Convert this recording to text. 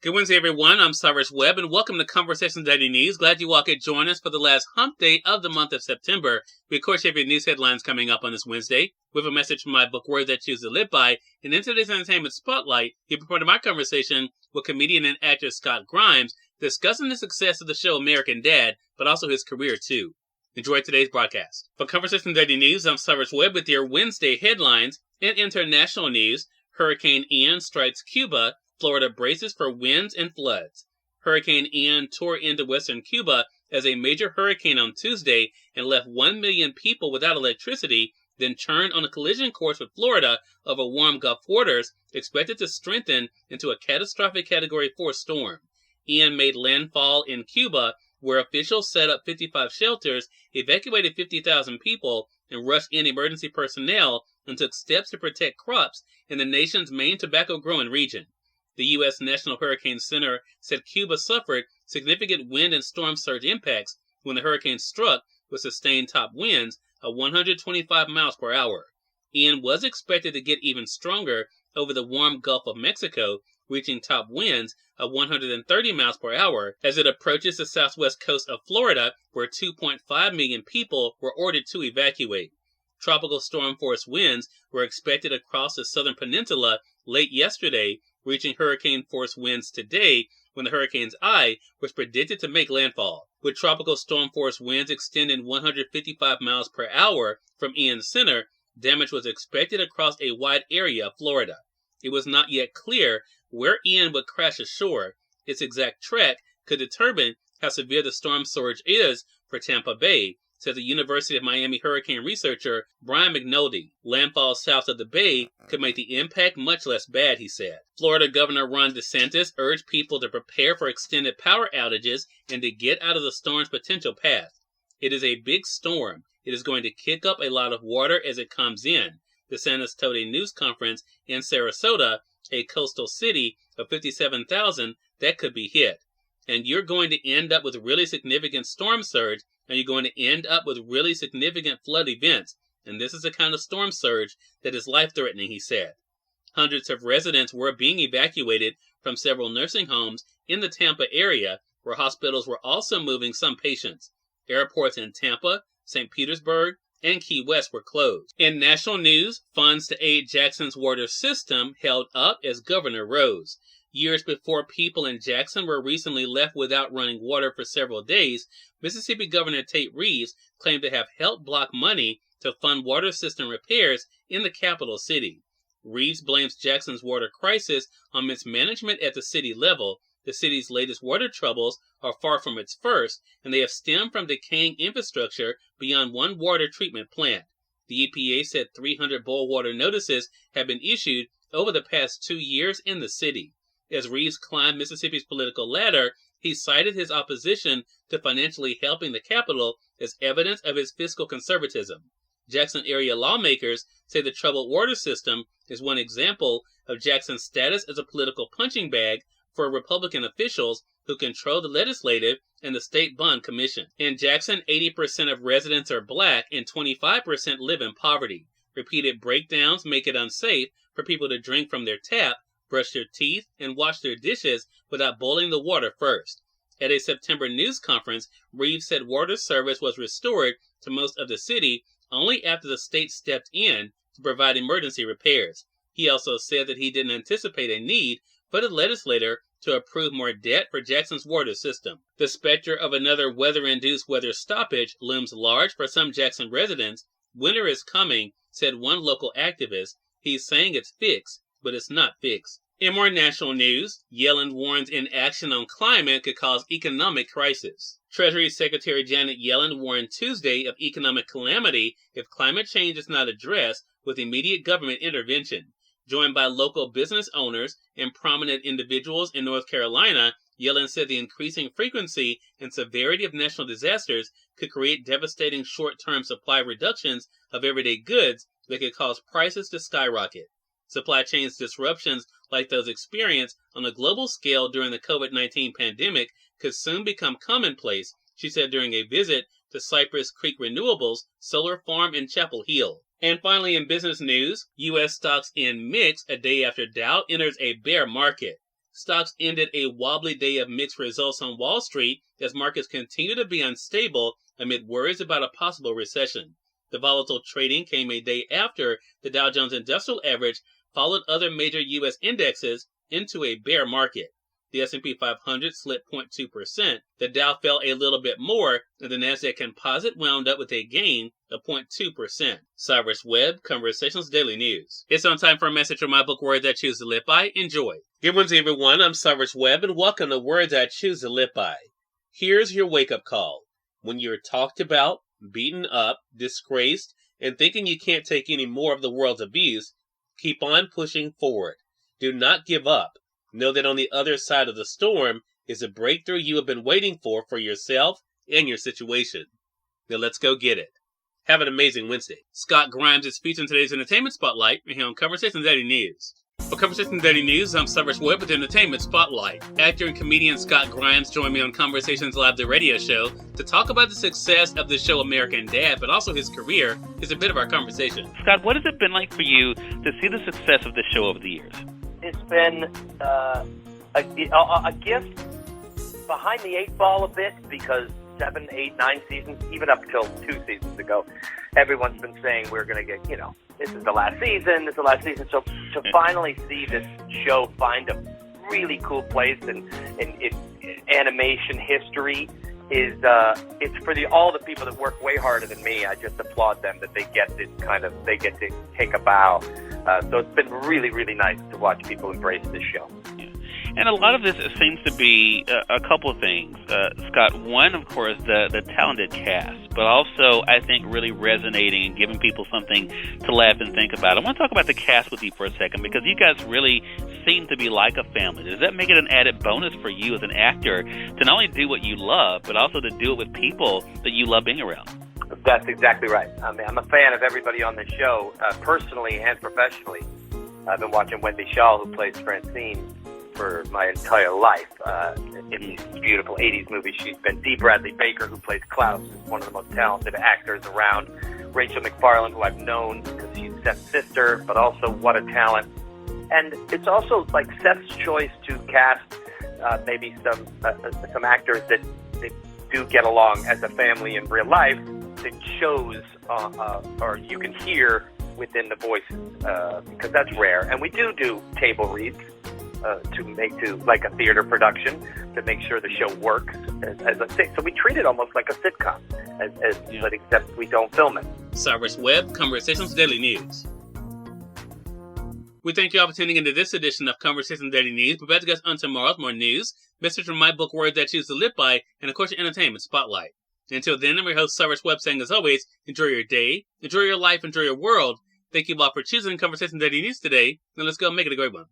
Good Wednesday, everyone. I'm Cyrus Webb, and welcome to Conversations Daily News. Glad you all could join us for the last hump day of the month of September. We, of course, have your news headlines coming up on this Wednesday. We have a message from my book, Words I Choose to Live By. And in today's Entertainment Spotlight, you'll be part of my conversation with comedian and actor Scott Grimes, discussing the success of the show American Dad, but also his career, too. Enjoy today's broadcast. For Conversations Daily News, I'm Cyrus Webb with your Wednesday headlines. In international news, Hurricane Ian strikes Cuba. Florida braces for winds and floods. Hurricane Ian tore into western Cuba as a major hurricane on Tuesday and left 1 million people without electricity, then turned on a collision course with Florida over warm Gulf waters, expected to strengthen into a catastrophic Category 4 storm. Ian made landfall in Cuba, where officials set up 55 shelters, evacuated 50,000 people, and rushed in emergency personnel and took steps to protect crops in the nation's main tobacco-growing region. The U.S. National Hurricane Center said Cuba suffered significant wind and storm surge impacts when the hurricane struck with sustained top winds of 125 miles per hour. Ian was expected to get even stronger over the warm Gulf of Mexico, reaching top winds of 130 miles per hour as it approaches the southwest coast of Florida, where 2.5 million people were ordered to evacuate. Tropical storm-force winds were expected across the southern peninsula late yesterday, reaching hurricane-force winds today when the hurricane's eye was predicted to make landfall. With tropical storm-force winds extending 155 miles per hour from Ian's center, damage was expected across a wide area of Florida. It was not yet clear where Ian would crash ashore. Its exact track could determine how severe the storm surge is for Tampa Bay, said the University of Miami hurricane researcher Brian McNulty. Landfall south of the bay could make the impact much less bad, he said. Florida Governor Ron DeSantis urged people to prepare for extended power outages and to get out of the storm's potential path. It is a big storm. It is going to kick up a lot of water as it comes in, DeSantis told a news conference in Sarasota, a coastal city of 57,000 that could be hit. And you're going to end up with really significant storm surge, and you're going to end up with really significant flood events. And this is the kind of storm surge that is life-threatening, he said. Hundreds of residents were being evacuated from several nursing homes in the Tampa area, where hospitals were also moving some patients. Airports in Tampa, St. Petersburg, and Key West were closed. In national news, funds to aid Jackson's water system held up as governor rose. Years before people in Jackson were recently left without running water for several days, Mississippi Governor Tate Reeves claimed to have helped block money to fund water system repairs in the capital city. Reeves blames Jackson's water crisis on mismanagement at the city level. The city's latest water troubles are far from its first, and they have stemmed from decaying infrastructure beyond one water treatment plant. The EPA said 300 boil water notices have been issued over the past 2 years in the city. As Reeves climbed Mississippi's political ladder, he cited his opposition to financially helping the capital as evidence of his fiscal conservatism. Jackson area lawmakers say the troubled water system is one example of Jackson's status as a political punching bag for Republican officials who control the legislative and the state bond commission. In Jackson, 80% of residents are black and 25% live in poverty. Repeated breakdowns make it unsafe for people to drink from their tap, brush their teeth, and wash their dishes without boiling the water first. At a September news conference, Reeves said water service was restored to most of the city only after the state stepped in to provide emergency repairs. He also said that he didn't anticipate a need for the legislature to approve more debt for Jackson's water system. The specter of another weather-induced weather stoppage looms large for some Jackson residents. Winter is coming, said one local activist. He's saying it's fixed, but it's not fixed. In more national news, Yellen warns inaction on climate could cause economic crisis. Treasury Secretary Janet Yellen warned Tuesday of economic calamity if climate change is not addressed with immediate government intervention. Joined by local business owners and prominent individuals in North Carolina, Yellen said the increasing frequency and severity of natural disasters could create devastating short-term supply reductions of everyday goods that could cause prices to skyrocket. Supply chain disruptions like those experienced on a global scale during the COVID-19 pandemic could soon become commonplace, she said during a visit to Cypress Creek Renewables solar farm in Chapel Hill. And finally, in business news, U.S. stocks end mixed a day after Dow enters a bear market. Stocks ended a wobbly day of mixed results on Wall Street as markets continue to be unstable amid worries about a possible recession. The volatile trading came a day after the Dow Jones Industrial Average followed other major U.S. indexes into a bear market. The S&P 500 slipped 0.2%, the Dow fell a little bit more, and the Nasdaq Composite wound up with a gain of 0.2%. Cyrus Webb, Conversations Daily News. It's on time for a message from my book, Words I Choose to Live By. Enjoy. Good Wednesday, everyone. I'm Cyrus Webb, and welcome to Words I Choose to Live By. Here's your wake-up call. When you're talked about, beaten up, disgraced, and thinking you can't take any more of the world's abuse, keep on pushing forward. Do not give up. Know that on the other side of the storm is a breakthrough you have been waiting for yourself and your situation. Now let's go get it. Have an amazing Wednesday. Scott Grimes is featured in today's Entertainment Spotlight here on Conversations Daily News. For Conversations Daily News, I'm Cyrus Webb with Entertainment Spotlight. Actor and comedian Scott Grimes joined me on Conversations Live, the radio show, to talk about the success of the show American Dad, but also his career. Is a bit of our conversation. Scott, what has it been like for you to see the success of the show over the years? It's been a gift behind the eight ball a bit because 7, 8, 9 seasons, even up till 2 seasons ago, everyone's been saying we're going to get, this is the last season, So to finally see this show find a really cool place in animation history is it's for all the people that work way harder than me. I just applaud them that they get to take a bow. So it's been really, really nice to watch people embrace this show. Yeah. And a lot of this seems to be a couple of things, Scott. One, of course, the talented cast, but also I think really resonating and giving people something to laugh and think about. I want to talk about the cast with you for a second because you guys really seem to be like a family. Does that make it an added bonus for you as an actor to not only do what you love, but also to do it with people that you love being around? That's exactly right. I mean, I'm a fan of everybody on the show, personally and professionally. I've been watching Wendy Shaw, who plays Francine, for my entire life in these beautiful 80s movies. She's been Dee Bradley Baker, who plays Klaus, who's one of the most talented actors around. Rachel McFarlane, who I've known because she's Seth's sister, but also what a talent. And it's also like Seth's choice to cast maybe some actors that do get along as a family in real life that shows or you can hear within the voices because that's rare. And we do table reads to like a theater production to make sure the show works as a thing. So we treat it almost like a sitcom, but except we don't film it. Cyrus Webb, Conversations Daily News. We thank you all for tuning into this edition of Conversations Daily News. We're back to guys on tomorrow with more news, message from my book, Words I Choose to Live By, and of course your Entertainment Spotlight. Until then, I'm your host, Cyrus Webb, saying as always, enjoy your day, enjoy your life, enjoy your world. Thank you all for choosing Conversations Daily News today, and let's go make it a great one.